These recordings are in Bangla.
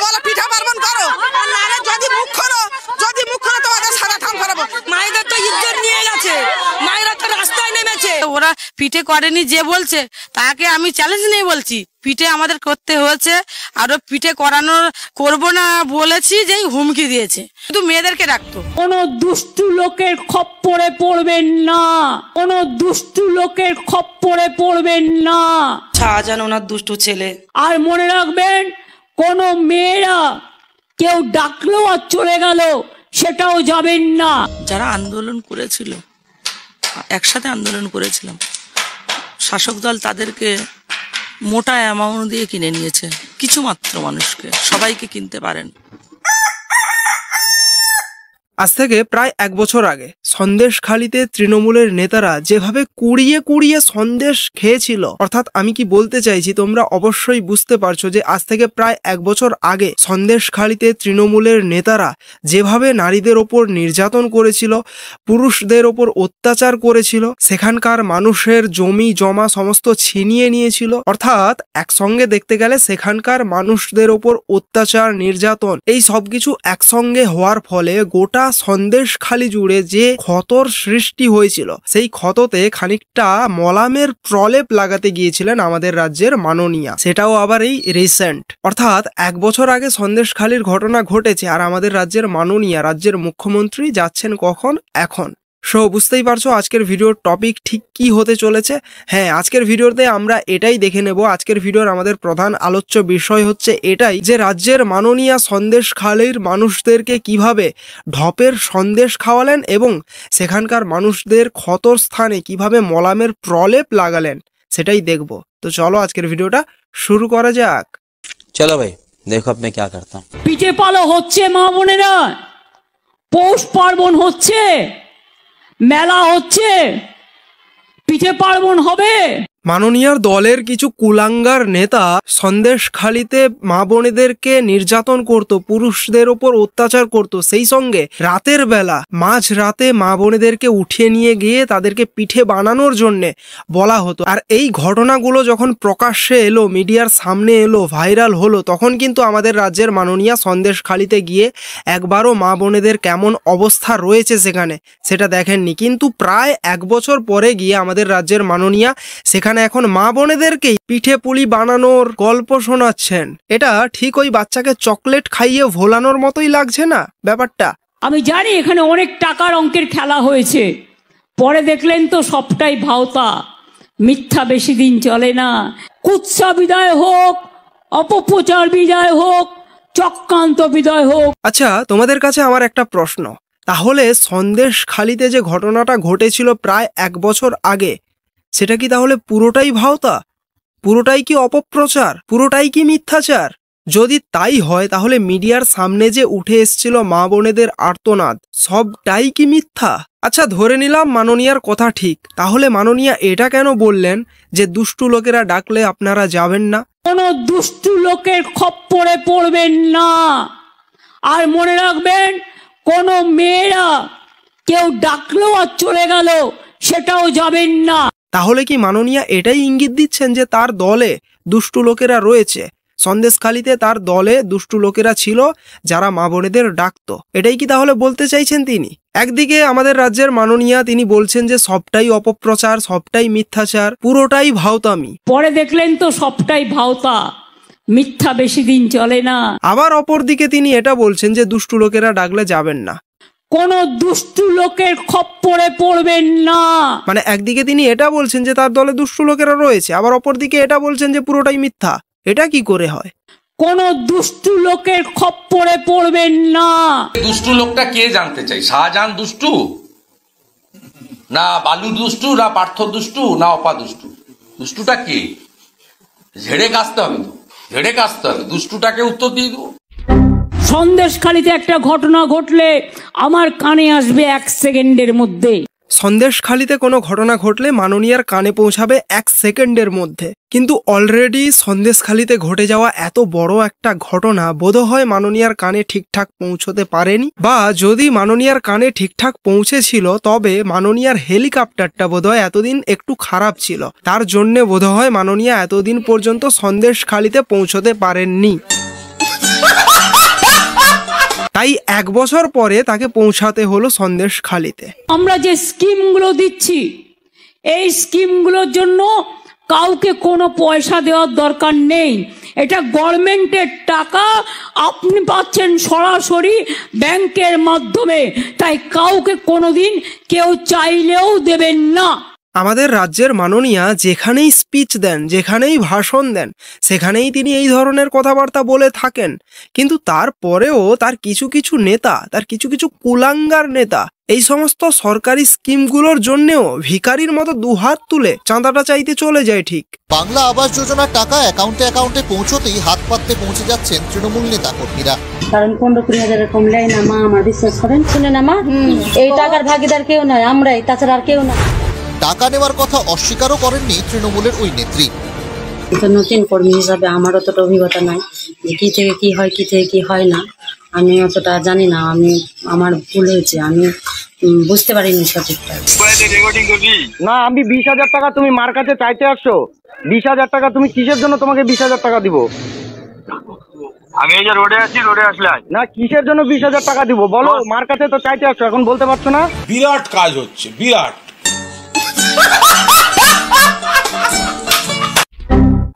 বলো পিঠা পার্বণ করো, যদি মুখ খোলো তোমাদের সারা ঠাম করাবো। মায়েদের তো ইজ্জত নিয়ে গেছে, মায়েরা তো রাস্তায় নেমেছে। ওরা পিঠে করেনি যে বলছে তাকে আমি চ্যালেঞ্জ নিয়ে বলছি, পিঠে আমাদের করতে হয়েছে, আরো পিঠে করবো না বলেছি, যেই হুমকি দিয়েছে, শুধু মেয়েদেরকে রাখতো। কোনো দুষ্টু লোকের খপ্পরে পড়বেন না, কোনো দুষ্টু লোকের খপ্পরে পড়বেন না। শাহজাহান ওনার দুষ্টু ছেলে। আর মনে রাখবেন, কোনো মেয়েরা কেউ ডাকলো আর চলে গেল সেটাও যাবেন না। যারা আন্দোলন করেছিল, একসাথে আন্দোলন করেছিলাম, শাসক দল তাদেরকে মোটা অ্যামাউন্ট দিয়ে কিনে নিয়েছে, কিছু মাত্র মানুষকে, সবাইকে কিনতে পারেন। আজ থেকে প্রায় 1 বছর আগে সন্দেশখালিতে তৃণমূলের নেতারা যেভাবে কুড়িয়ে কুড়িয়ে সন্দেশ খেয়েছিল, অর্থাৎ আমি কি বলতে চাইছি তোমরা অবশ্যই বুঝতে পারছো যে আজ থেকে প্রায় 1 বছর আগে সন্দেশখালিতে তৃণমূলের নেতারা যেভাবে নারীদের ওপর নির্যাতন করেছিল, পুরুষদের ওপর অত্যাচার করেছিল, সেখানকার মানুষের জমি জমা সমস্ত ছিনিয়ে নিয়েছিল, অর্থাৎ একসঙ্গে দেখতে গেলে সেখানকার মানুষদের ওপর অত্যাচার নির্যাতন এই সবকিছু একসঙ্গে হওয়ার ফলে গোটা সন্দেশখালি জুড়ে যে ক্ষতর সৃষ্টি হয়েছিল, সেই ক্ষততে খানিকটা মলামের প্রলেপ লাগাতে গিয়েছিলেন আমাদের রাজ্যের মাননীয়া, সেটাও আবার এই রিসেন্ট, অর্থাৎ 1 বছর আগে সন্দেশখালির ঘটনা ঘটেছে, আর আমাদের রাজ্যের মাননীয়া, রাজ্যের মুখ্যমন্ত্রী যাচ্ছেন কখন? এখন। সো বুঝতেই পারছো আজকের ভিডিওর টপিক ঠিক কি হতে চলেছে। হ্যাঁ, আজকের ভিডিওতে আমরা এটাই দেখে নেব। আজকের ভিডিওর আমাদের প্রধান আলোচ্য বিষয় হচ্ছে এটাই যে রাজ্যের মাননীয়া সন্দেশখালির মানুষদেরকে কিভাবে ঢপের সন্দেশ খাওয়ালেন এবং সেখানকার মানুষদের ক্ষতর স্থানে কিভাবে মলামের প্রলেপ লাগালেন সেটাই দেখব। তো চলো আজকের ভিডিওটা শুরু করা যাক। চলো ভাই, দেখো আপনি কি করতে। পিঠে পালো হচ্ছে মা বোনেরা, পৌষ পার্বণ হচ্ছে, মেলা হচ্ছে, পিঠে পার্বণ হবে। মাননীয়ার দলের কিছু কুলাঙ্গার নেতা সন্দেশখালিতে মা বোনেদেরকে নির্যাতন করত, পুরুষদের ওপর অত্যাচার করত, সেই সঙ্গে রাতের বেলা মাঝ রাতে মা বোনেদেরকে উঠিয়ে নিয়ে গিয়ে তাদেরকে পিঠে বানানোর জন্যে বলা হতো। আর এই ঘটনাগুলো যখন প্রকাশ্যে এলো, মিডিয়ার সামনে এলো, ভাইরাল হলো, তখন কিন্তু আমাদের রাজ্যের মাননীয়া সন্দেশখালিতে গিয়ে একবারও মা বোনেদের কেমন অবস্থা রয়েছে সেখানে সেটা দেখেননি, কিন্তু প্রায় 1 বছর পরে গিয়ে আমাদের রাজ্যের মাননীয়া সেখানে এখন মা বোনেদেরকেই পিঠে পুলি বানানোর গল্প শোনাচ্ছেন। এটা ঠিক ওই বাচ্চাকে চকলেট খাইয়ে ভোলানোর মতোই লাগছে না ব্যাপারটা? আমি জানি এখানে অনেক টাকার অঙ্কের খেলা হয়েছে, পরে দেখলেন তো সবটাই ভাওতা, মিথ্যা বেশি দিন চলে না। কুৎসা বিদায় হোক, অপপ্রচার বিদায় হোক, চক্রান্ত বিদায় হোক। আচ্ছা, তোমাদের কাছে আমার একটা প্রশ্ন, তাহলে সন্দেশখালিতে যে ঘটনাটা ঘটেছিল প্রায় 1 বছর আগে, সেটা কি তাহলে পুরোটাই ভাওতা, পুরোটাই কি অপপ্রচার, পুরোটাই কি মিথ্যাচার? যদি তাই হয় তাহলে মিডিয়ার সামনে যে উঠে এসেছিল মা বোনেদের আর্তনাদ, সবটাই কি মিথ্যা? আচ্ছা, ধরে নিলাম মাননীয়ার কথা ঠিক, তাহলে মাননীয়া এটা কেন বললেন যে দুষ্টু লোকেরা ডাকলে আপনারা যাবেন না? কোনো দুষ্টু লোকের খপ্পরে পড়বেন না। আর মনে রাখবেন, কোনো মেয়েরা কেউ ডাকলো আর চলে গেল সেটাও যাবেন না। তাহলে কি মাননীয়া এটাই ইঙ্গিত দিচ্ছেন যে তার দলে দুষ্টু লোকেরা রয়েছে, সন্দেশখালিতে তার দলে দুষ্টু লোকেরা ছিল যারা মা বোনেদের ডাকতো? এটাই কি তাহলে বলতে চাইছেন তিনি? একদিকে আমাদের রাজ্যের মাননীয়া তিনি বলছেন যে সবটাই অপপ্রচার, সবটাই মিথ্যাচার, পুরোটাই ভাওতামি, পরে দেখলেন তো সবটাই ভাওতা, মিথ্যা বেশি দিন চলে না। আবার অপরদিকে তিনি এটা বলছেন যে দুষ্টু লোকেরা ডাকলে যাবেন না, কোনো দুষ্টু লোকের খপ্পরে পড়বেন না। মানে একদিকে তিনি এটা বলছেন যে তার দলে দুষ্টু লোকেরা রয়েছে, আবার অপরদিকে এটা বলছেন যে পুরোটাই মিথ্যা। এটা কি করে হয়? কোনো দুষ্টু লোকের খপ্পরে পড়বেন না। দুষ্টু লোকটা কে জানতে চাই? শাহজাহান দুষ্টু না বালু দুষ্টু না পার্থ দুষ্টু না অপা দুষ্টু? দুষ্টুটা কে? ঝেড়ে কাশতে হবে, তো ঝেড়ে কাশতে হবে, দুষ্টুটাকে উত্তর দিয়ে দেবো। সন্দেশখালিতে একটা ঘটনা ঘটলে আমার কানে আসবে 1 সেকেন্ডের মধ্যে। সন্দেশখালিতে কোনো ঘটনা ঘটলে মাননীয়ার কানে পৌঁছাবে 1 সেকেন্ডের মধ্যে, কিন্তু অলরেডি সন্দেশখালিতে ঘটে যাওয়া এত বড় একটা ঘটনা বোধহয় মাননীয়ার কানে ঠিকঠাক পৌঁছতে পারেনি, বা যদি মাননীয়ার কানে ঠিকঠাক পৌঁছেছিল তবে মাননীয়ার হেলিকপ্টারটা বোধহয় এতদিন একটু খারাপ ছিল, তার জন্যে বোধহয় মাননীয়া এতদিন পর্যন্ত সন্দেশখালিতে পৌঁছতে পারেননি। তাই 1 বছর পরে তাকে পৌঁছাতে হলো সন্দেশখালিতে। আমরা যে স্কিমগুলো দিচ্ছি এই স্কিমগুলোর জন্য কাউকে কোনো পয়সা দেওয়ার দরকার নেই। এটা গভর্নমেন্টের টাকা, আপনি পাচ্ছেন সরাসরি ব্যাংকের মাধ্যমে, তাই কাউকে কোনোদিন কেউ চাইলেও দেবেন না। আমাদের রাজ্যের মাননীয়া যেখানেই স্পিচ দেন, যেখানেই ভাষণ দেন, সেখানেই তিনি এই ধরনের কথাবার্তা বলে থাকেন। কিন্তু তারপরেও তার কিছু কিছু নেতা, তার কিছু কিছু কুলাঙ্গার নেতা এই সমস্ত সরকারি স্কিমগুলোর জন্যেও ভিখারির মতো দুহাত তুলে চাঁদাটা চাইতে চলে যায়। ঠিক বাংলা আবাস যোজনার টাকা অ্যাকাউন্টে পৌঁছতেই হাত পাততে পৌঁছে যাচ্ছেন তৃণমূল নেতা কর্মীরা। কারণ 15-20 হাজারের কম লেয় না মা, আমার বিশ্বাস করেন, শুনেন আমার এই টাকার ভাগিদার কেউ নয়, আমরাই, তাছাড়া আর কেউ না। টাকা নেওয়ার কথা অস্বীকারও করেননি তৃণমূলের ওই নেত্রী। কিন্তু নতুন কর্মী হিসাবে আমার অতটা অভিজ্ঞতা নাই যে কি থেকে কি হয়, কি থেকে কি হয় না, আমি অতটা জানি না। আমার ভুল হয়েছে, আমি বুঝতে পারিনি সঠিকটা। না, আমি 20,000 টাকা তুমি মার কাছে চাইতে আসছো। 20,000 টাকা তুমি কিসের জন্য? তোমাকে 20,000 টাকা দিব। আমি এই যে রোডে আছি, রোডে আসলে না, কিসের জন্য 20,000 টাকা দিব বলো? মার কাছে তো চাইতে আসছো, এখন বলতে পারছো না? বিরাট কাজ হচ্ছে, বিরাট।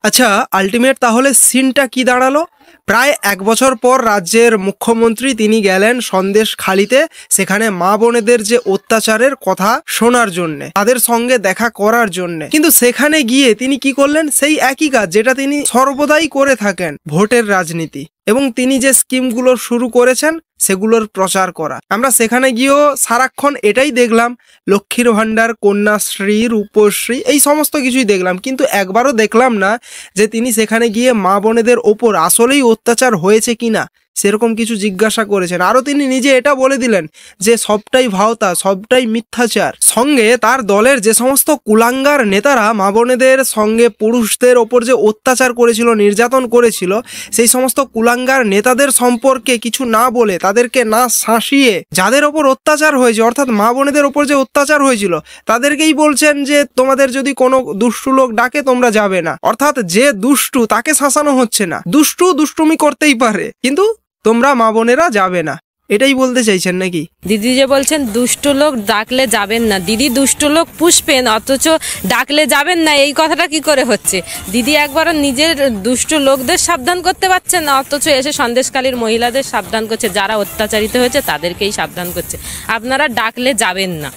আচ্ছা, আলটিমেট তাহলে সিনটা কি দাঁড়ালো? প্রায় 1 বছর পর রাজ্যের মুখ্যমন্ত্রী তিনি গেলেন সন্দেশখালিতে, সেখানে মা বোনেদের যে অত্যাচারের কথা শোনার জন্য, তাদের সঙ্গে দেখা করার জন্য। কিন্তু সেখানে গিয়ে তিনি কি করলেন? সেই একই কাজ যেটা তিনি সর্বদাই করে থাকেন, ভোটের রাজনীতি। এবং তিনি যে স্কিমগুলো শুরু করেছেন সেগুলোর প্রচার করা। আমরা সেখানে গিয়েও সারাক্ষণ এটাই দেখলাম, লক্ষ্মীর ভাণ্ডার, কন্যাশ্রী, রূপশ্রী, এই সমস্ত কিছুই দেখলাম। কিন্তু একবারও দেখলাম না যে তিনি সেখানে গিয়ে মা বোনেদের ওপর আসলেই অত্যাচার হয়েছে কিনা সেরকম কিছু জিজ্ঞাসা করেছেন। আরও তিনি নিজে এটা বলে দিলেন যে সবটাই ভাওতা, সবটাই মিথ্যাচার। সঙ্গে তার দলের যে সমস্ত কুলাঙ্গার নেতারা মা বোনেদের সঙ্গে পুরুষদের ওপর যে অত্যাচার করেছিল, নির্যাতন করেছিল, সেই সমস্ত কুলাঙ্গার নেতাদের সম্পর্কে কিছু না বলে, তাদেরকে না শাসিয়ে, যাদের ওপর অত্যাচার হয়েছে অর্থাৎ মা বোনেদের ওপর যে অত্যাচার হয়েছিল তাদেরকেই বলছেন যে তোমাদের যদি কোনো দুষ্টু লোক ডাকে তোমরা যাবে না। অর্থাৎ যে দুষ্টু তাকে শাসানো হচ্ছে না, দুষ্টু দুষ্টুমি করতেই পারে কিন্তু তোমরা মা বোনেরা যাবে না, এটাই বলতে চাইছেন নাকি? দিদি যে বলছেন দুষ্ট লোক ডাকলে যাবেন না, দিদি দুষ্ট লোক পুষবেন অথচ ডাকলে যাবেন না, এই কথাটা কি করে হচ্ছে? দিদি একবারও নিজের দুষ্ট লোকদের সাবধান করতে পারছেন না, অথচ এসে সন্দেশখালীর মহিলাদের সাবধান করছে, যারা অত্যাচারিত হয়েছে তাদেরকেই সাবধান করছে। আপনারা ডাকলে যাবেন না,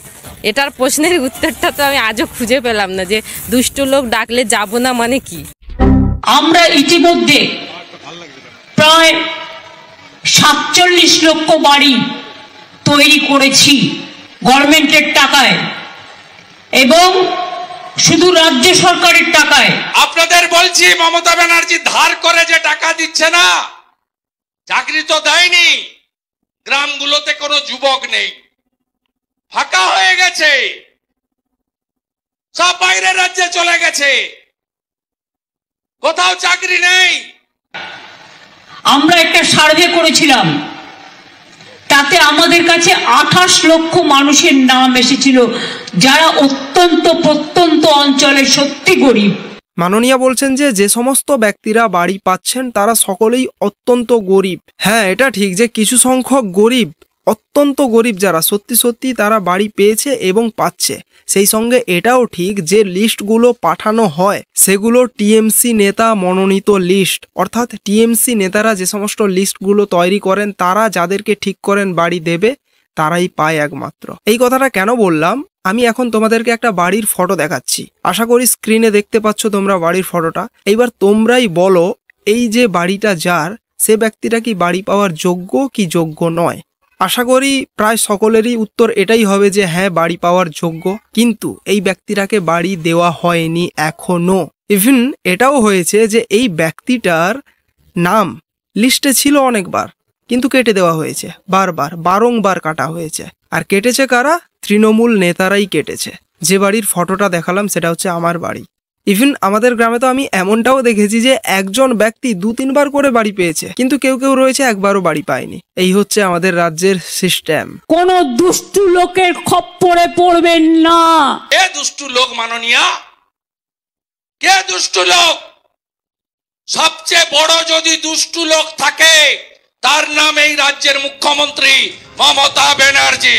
এটার প্রশ্নের উত্তরটা তো আমি আজও খুঁজে পেলাম না, যে দুষ্ট লোক ডাকলে যাব না মানে কি। আমরা ইতিমধ্যে প্রায় 47 লক্ষ বাড়ি তৈরি করেছি গভর্নমেন্টের টাকায় এবং শুধু রাজ্য সরকারের টাকায়। আপনাদের বলছি, মমতা ব্যানার্জি ধার করে যে টাকা দিচ্ছে না, চাকরি তো দেয়নি, গ্রামগুলোতে কোনো যুবক নেই, ফাঁকা হয়ে গেছে, সব বাইরের রাজ্যে চলে গেছে, কোথাও চাকরি নেই। আমরা একটা সার্ভে করেছিলাম, তাতে আমাদের কাছে 28 লক্ষ মানুষের নাম এসেছিল যারা অত্যন্ত প্রত্যন্ত অঞ্চলে সত্যি গরিব। মাননীয়া বলছেন যে যে সমস্ত ব্যক্তিরা বাড়ি পাচ্ছেন তারা সকলেই অত্যন্ত গরিব। হ্যাঁ, এটা ঠিক যে কিছু সংখ্যক গরিব, অত্যন্ত গরিব যারা সত্যি সত্যি তারা বাড়ি পেয়েছে এবং পাচ্ছে। সেই সঙ্গে এটাও ঠিক যে লিস্টগুলো পাঠানো হয় সেগুলো টিএমসি নেতা মনোনীত লিস্ট, অর্থাৎ টিএমসি নেতারা যে সমস্ত লিস্টগুলো তৈরি করেন, তারা যাদেরকে ঠিক করেন বাড়ি দেবে তারাই পায় একমাত্র। এই কথাটা কেন বললাম, আমি এখন তোমাদেরকে একটা বাড়ির ফটো দেখাচ্ছি, আশা করি স্ক্রিনে দেখতে পাচ্ছ তোমরা বাড়ির ফটোটা। এইবার তোমরাই বলো এই যে বাড়িটা যার, সে ব্যক্তিটা কি বাড়ি পাওয়ার যোগ্য কি যোগ্য নয়? আশা করি প্রায় সকলেরই উত্তর এটাই হবে যে হ্যাঁ, বাড়ি পাওয়ার যোগ্য। কিন্তু এই ব্যক্তিটাকে বাড়ি দেওয়া হয়নি এখনো। ইভেন এটাও হয়েছে যে এই ব্যক্তিটার নাম লিস্টে ছিল অনেকবার, কিন্তু কেটে দেওয়া হয়েছে, বারংবার কাটা হয়েছে। আর কেটেছে কারা? তৃণমূল নেতারাই কেটেছে। যে বাড়ির ফটোটা দেখালাম সেটা হচ্ছে আমার বাড়ি। ইভেন আমাদের গ্রামে তো আমি এমনটাও দেখেছি যে একজন ব্যক্তি 2-3 বার করে বাড়ি পেয়েছে, কিন্তু কেউ কেউ রয়েছে একবারও বাড়ি পায়নি। এই হচ্ছে আমাদের রাজ্যের সিস্টেম। কোন দুষ্টু লোকের খপ্পরে পড়বেন না। কে দুষ্টু লোক মাননীয়া? কে দুষ্টু লোক? সবচেয়ে বড় যদি দুষ্টু লোক থাকে তার নাম এই রাজ্যের মুখ্যমন্ত্রী মমতা ব্যানার্জি।